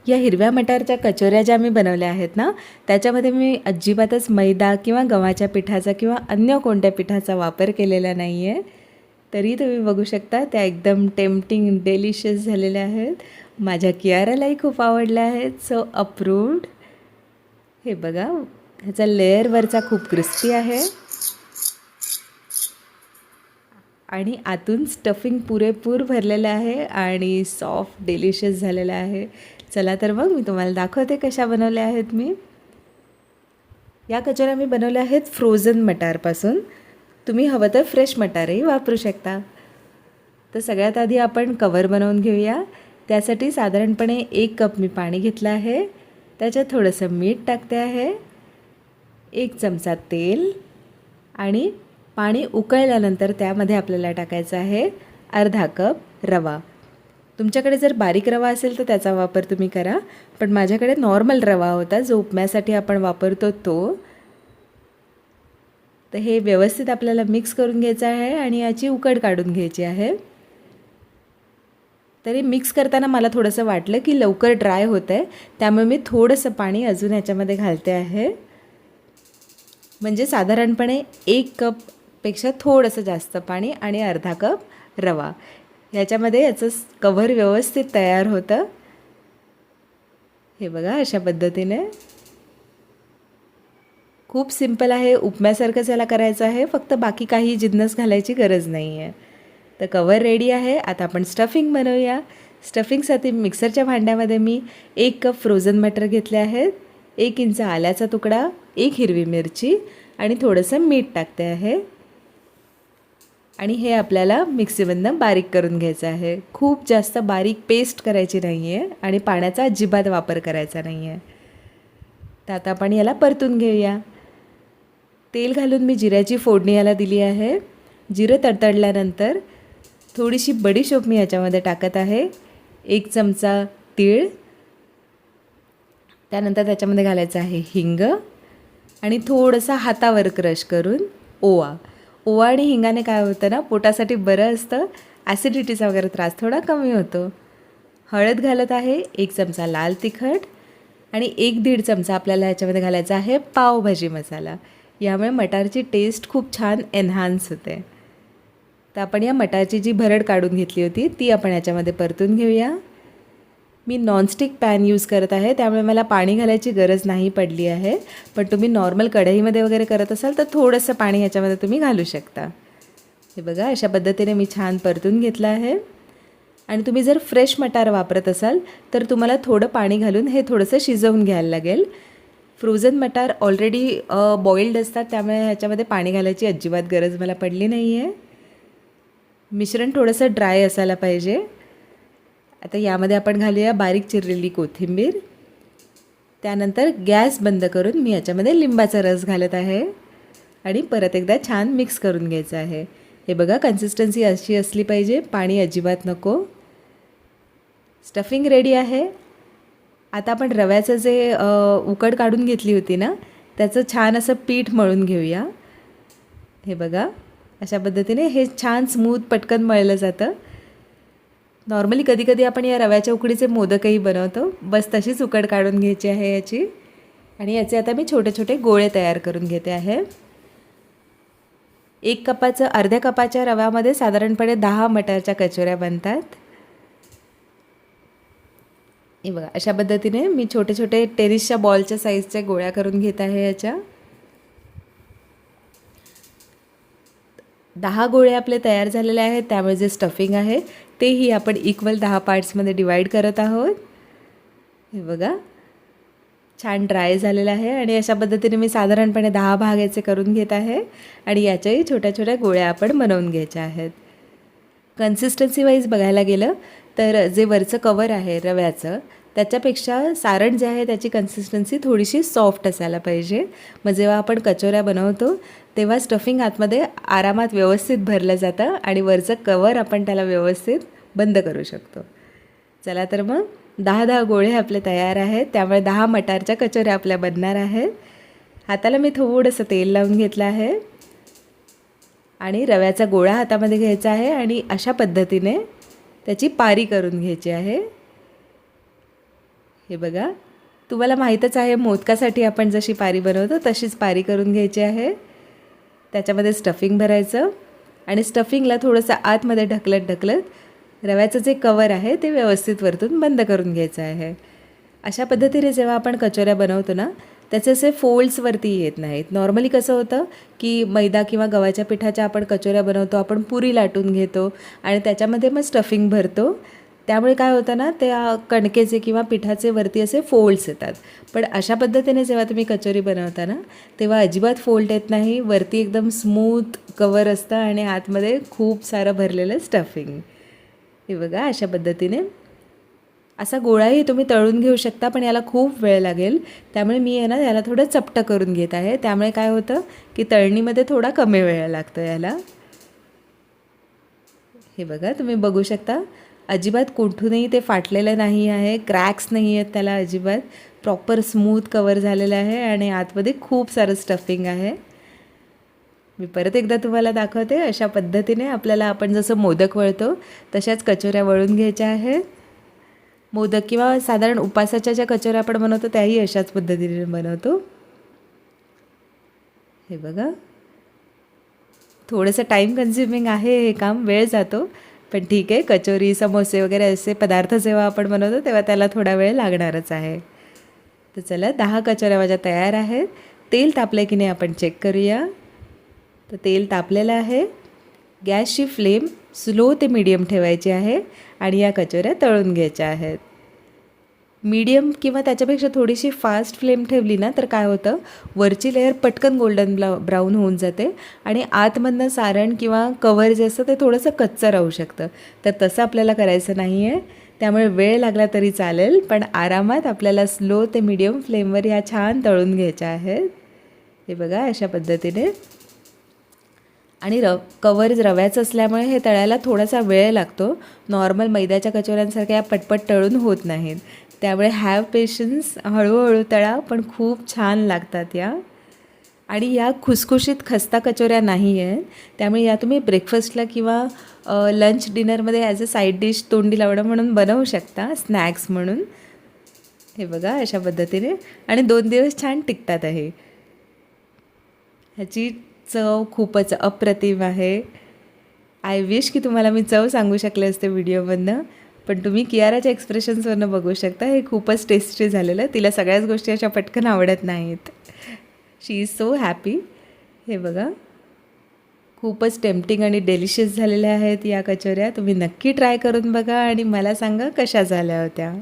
या हिरव्या मटारच्या कचोऱ्या ज्या मी बनवल्या आहेत ना, त्याच्यामध्ये मी अजिबातच मैदा किंवा गव्हाच्या पिठाचा किंवा अन्य कोणत्या पिठाचा वापर केलेला नाही आहे. तरी तुम्ही बघू शकता त्या एकदम टेम्पटिंग डेलिशियस झालेल्या आहेत. माझ्या कियारालाही खूप आवडल्या आहेत. So approved. हे बघा, ह्याचा लेअर वरचा खूप क्रिस्पी आहे आणि आतून स्टफिंग पुरेपूर भरलेलं आहे आणि सॉफ्ट डिलिशियस झालेलं आहे. चला तर मग मी तुम्हाला दाखवते कशा बनवल्या आहेत मी. या कचोऱ्या मी बनवल्या आहेत फ्रोझन मटारपासून. तुम्ही हवं तर फ्रेश मटारही वापरू शकता. तर सगळ्यात आधी आपण कवर बनवून घेऊया. त्यासाठी साधारणपणे 1 कप मी पाणी घेतलं आहे. त्याच्यात थोडंसं मीठ टाकते आहे, 1 चमचा तेल आणि पाणी उकळल्यानंतर त्यामध्ये आपल्याला टाकायचं आहे अर्धा कप रवा. तुमच्याकडे जर बारीक रवा असेल तर त्याचा वापर तुम्ही करा, पण माझ्याकडे नॉर्मल रवा होता जो उपम्यासाठी आपण वापरतो तो. तर हे व्यवस्थित आपल्याला मिक्स करून घ्यायचं आहे आणि याची उकड काढून घ्यायची आहे. तरी मिक्स करताना मला थोडंसं वाटलं की लवकर ड्राय होतं आहे, त्यामुळे मी थोडंसं पाणी अजून याच्यामध्ये घालते आहे. म्हणजे साधारणपणे 1 कपपेक्षा थोडंसं जास्त पाणी आणि अर्धा कप रवा. ह्याच्यामध्ये याचं कव्हर व्यवस्थित तयार होतं. हे बघा अशा पद्धतीने. खूप सिंपल आहे, उपम्यासारखंच याला करायचं आहे, फक्त बाकी काही जिन्नस घालायची गरज नाही आहे. तर कवर रेडी आहे. आता आपण स्टफिंग बनवूया. स्टफिंगसाठी मिक्सरच्या भांड्यामध्ये मी 1 कप फ्रोझन मटर घेतले आहेत, 1 इंच आल्याचा तुकडा, 1 हिरवी मिरची आणि थोडंसं मीठ टाकते आहे आणि हे आपल्याला मिक्सीमधनं बारीक करून घ्यायचं आहे. खूप जास्त बारीक पेस्ट करायची नाही आहे आणि पाण्याचा अजिबात वापर करायचा नाही आहे. तर आता आपण याला परतून घेऊया. तेल घालून मी जिऱ्याची फोडणी याला दिली आहे. जिरं तडतडल्यानंतर थोडीशी बडीशोप मी याच्यामध्ये टाकत आहे, 1 चमचा तीळ, त्यानंतर त्याच्यामध्ये घालायचं आहे हिंग आणि थोडंसं हातावर क्रश करून ओवा. ओवा आणि हिंगाने काय होतं ना, पोटासाठी बरं असतं, ॲसिडिटीचा वगैरे त्रास थोडा कमी होतो. हळद घालत आहे, 1 चमचा लाल तिखट आणि 1-1.5 चमचा आपल्याला ह्याच्यामध्ये घालायचा आहे पावभाजी मसाला. यामुळे मटारची टेस्ट खूप छान एन्हान्स होते. तर आपण या मटारची जी भरड काढून घेतली होती ती आपण याच्यामध्ये परतून घेऊया. मी नॉनस्टिक पॅन यूज करत आहे, त्यामुळे मला पाणी घालायची गरज नाही पडली आहे. पण तुम्ही नॉर्मल कढईमध्ये वगैरे करत असाल तर थोडंसं पाणी ह्याच्यामध्ये तुम्ही घालू शकता. हे बघा अशा पद्धतीने मी छान परतून घेतलं आहे. आणि तुम्ही जर फ्रेश मटार वापरत असाल तर तुम्हाला थोडं पाणी घालून हे थोडंसं शिजवून घ्यायला लागेल. फ्रोझन मटार ऑलरेडी बॉइल्ड असतात, त्यामुळे ह्याच्यामध्ये पाणी घालायची अजिबात गरज मला पडली नाही आहे. मिश्रण थोडंसं ड्राय असायला पाहिजे. आता यामध्ये आपण घालूया बारीक चिरलेली कोथिंबीर. त्यानंतर गॅस बंद करून मी याच्यामध्ये लिंबाचा रस घालत आहे आणि परत एकदा छान मिक्स करून घ्यायचं आहे. हे बघा कन्सिस्टन्सी अशी असली पाहिजे, पाणी अजिबात नको. स्टफिंग रेडी आहे. आता आपण रव्याचं जे उकड काढून घेतली होती ना, त्याचं छान असं पीठ मळून घेऊया. हे बघा अशा पद्धतीने हे छान स्मूथ पटकन मळलं जातं. नॉर्मली कधी आपण या रव्याच्या उकडीचे मोदकही बनवतो, बस तशीच उकड काढून घ्यायची आहे याची. आणि याचे आता मी छोटे छोटे गोळे तयार करून घेते आहे. अर्ध्या कपाच्या रव्यामध्ये साधारणपणे 10 मटारच्या कचोऱ्या बनतात. हे बघा अशा पद्धतीने मी छोटे छोटे टेनिसच्या बॉलच्या साईजच्या गोळ्या करून घेत आहे. याच्या 10 गोळे आपले तयार झालेले आहेत. त्यामुळे जे स्टफिंग आहे तेही आपण इक्वल 10 पार्ट्समध्ये डिवाईड करत आहोत. हे बघा छान ड्राय झालेलं आहे आणि अशा पद्धतीने मी साधारणपणे 10 भाग याचे करून घेत आहे आणि याच्याही छोट्या छोट्या गोळ्या आपण बनवून घ्यायच्या आहेत. कन्सिस्टन्सी वाईज बघायला गेलं तर जे वरचं कवर आहे रव्याचं, त्याच्यापेक्षा सारण जे आहे त्याची कन्सिस्टन्सी थोडीशी सॉफ्ट असायला पाहिजे. मग जेव्हा आपण कचोऱ्या बनवतो तेव्हा स्टफिंग आतमध्ये आरामात व्यवस्थित भरलं जातं आणि वरचं कवर आपण त्याला व्यवस्थित बंद करू शकतो. चला तर मग 10 गोळे आपले तयार आहेत. त्यामुळे 10 मटारच्या कचोऱ्या आपल्या बनणार आहेत. हाताला मी थोडंसं तेल लावून घेतलं आहे आणि रव्याचा गोळा हातामध्ये घ्यायचा आहे आणि अशा पद्धतीने त्याची पारी करून घ्यायची आहे. हे बघा, तुम्हाला माहीतच आहे मोदकासाठी आपण जशी पारी बनवतो तशीच पारी करून घ्यायची आहे. त्याच्यामध्ये स्टफिंग भरायचं आणि स्टफिंगला थोडंसं आतमध्ये ढकलत रव्याचं जे कवर आहे ते व्यवस्थित वरतून बंद करून घ्यायचं आहे. अशा पद्धतीने जेव्हा आपण कचोऱ्या बनवतो ना, त्याचे असे फोल्ड्स वरती येत नाहीत. नॉर्मली कसं होतं की मैदा किंवा गव्हाच्या पिठाच्या आपण कचोऱ्या बनवतो, आपण पुरी लाटून घेतो आणि त्याच्यामध्ये मग स्टफिंग भरतो. त्यामुळे काय होतं ना, त्या कणकेचे किंवा पिठाचे वरती असे फोल्ड्स येतात. पण अशा पद्धतीने जेव्हा तुम्ही कचोरी बनवता ना, तेव्हा अजिबात फोल्ड येत नाही. वरती एकदम स्मूथ कवर असतं आणि आतमध्ये खूप सारं भरलेलं स्टफिंग. हे बघा, अशा पद्धतीने असा गोळाही तुम्ही तळून घेऊ शकता, पण याला खूप वेळ लागेल. त्यामुळे मी आहे ना याला थोडं चपटं करून घेत आहे. त्यामुळे काय होतं की तळणीमध्ये थोडा कमी वेळ लागतो याला. हे बघा, तुम्ही बघू शकता अजिबात कुठूनही ते फाटलेलं नाही आहे, क्रॅक्स नाही आहेत त्याला अजिबात. प्रॉपर स्मूथ कवर झालेलं आहे आणि आतमध्ये खूप सारं स्टफिंग आहे. मी परत एकदा तुम्हाला दाखवते. अशा पद्धतीने आपल्याला आपण जसं मोदक वळतो तशाच कचोऱ्या वळून घ्यायच्या आहेत. मोदक किंवा साधारण उपासाच्या ज्या कचोऱ्या आपण बनवतो त्याही अशाच पद्धतीने बनवतो. हे बघा, थोडंसं टाईम कन्झ्युमिंग आहे हे काम, वेळ जातो, पण ठीक आहे. कचोरी, समोसे वगैरे असे पदार्थ जेव्हा आपण बनवतो तेव्हा त्याला थोडा वेळ लागणारच आहे. तर चला, 10 कचोऱ्या माझ्या तयार आहेत. तेल तापलं की नाही आपण चेक करूया. तर तेल तापलेलं आहे. गॅसची फ्लेम स्लो ते मीडियम ठेवायची आहे आणि या कचोऱ्या तळून घ्यायच्या आहेत. मीडियम किंवा त्याच्यापेक्षा थोडीशी फास्ट फ्लेम ठेवली ना तर काय होतं, वरची लेअर पटकन गोल्डन ब्राऊन होऊन जाते आणि आतमधनं सारण किंवा कवर जे असतं ते थोडंसं कच्चं राहू शकतं. तर तसं आपल्याला करायचं नाही आहे. त्यामुळे वेळ लागला तरी चालेल, पण आरामात आपल्याला स्लो ते मीडियम फ्लेमवर ह्या छान तळून घ्यायच्या आहेत. हे बघा, अशा पद्धतीने. आणि कवर रव्याचं असल्यामुळे हे तळायला थोडासा वेळ लागतो. नॉर्मल मैद्याच्या कचोऱ्यांसारख्या पटपट तळून होत नाहीत. त्यामुळे हॅव पेशन्स, हळूहळू तळा, पण खूप छान लागतात या. आणि या खुसखुशीत खस्ता कचोऱ्या नाही आहेत. त्यामुळे या तुम्ही ब्रेकफास्टला किंवा लंच डिनरमध्ये ॲज अ साईड डिश तोंडी लावणं म्हणून बनवू शकता, स्नॅक्स म्हणून. हे बघा, अशा पद्धतीने. आणि 2 दिवस छान टिकतातही. ह्याची चव खूपच अप्रतिम आहे. आय विश की तुम्हाला मी चव सांगू शकले असते व्हिडिओमधनं, पण तुम्ही कियाराच्या एक्सप्रेशन्सवरनं बघू शकता. हे खूपच टेस्टी झालेलं. तिला सगळ्याच गोष्टी अशा पटकन आवडत नाहीत. शी इज सो हॅपी. हे बघा, खूपच टेम्पटिंग आणि डेलिशियस झालेल्या आहेत या कचोऱ्या. तुम्ही नक्की ट्राय करून बघा आणि मला सांगा कशा झाल्या होत्या.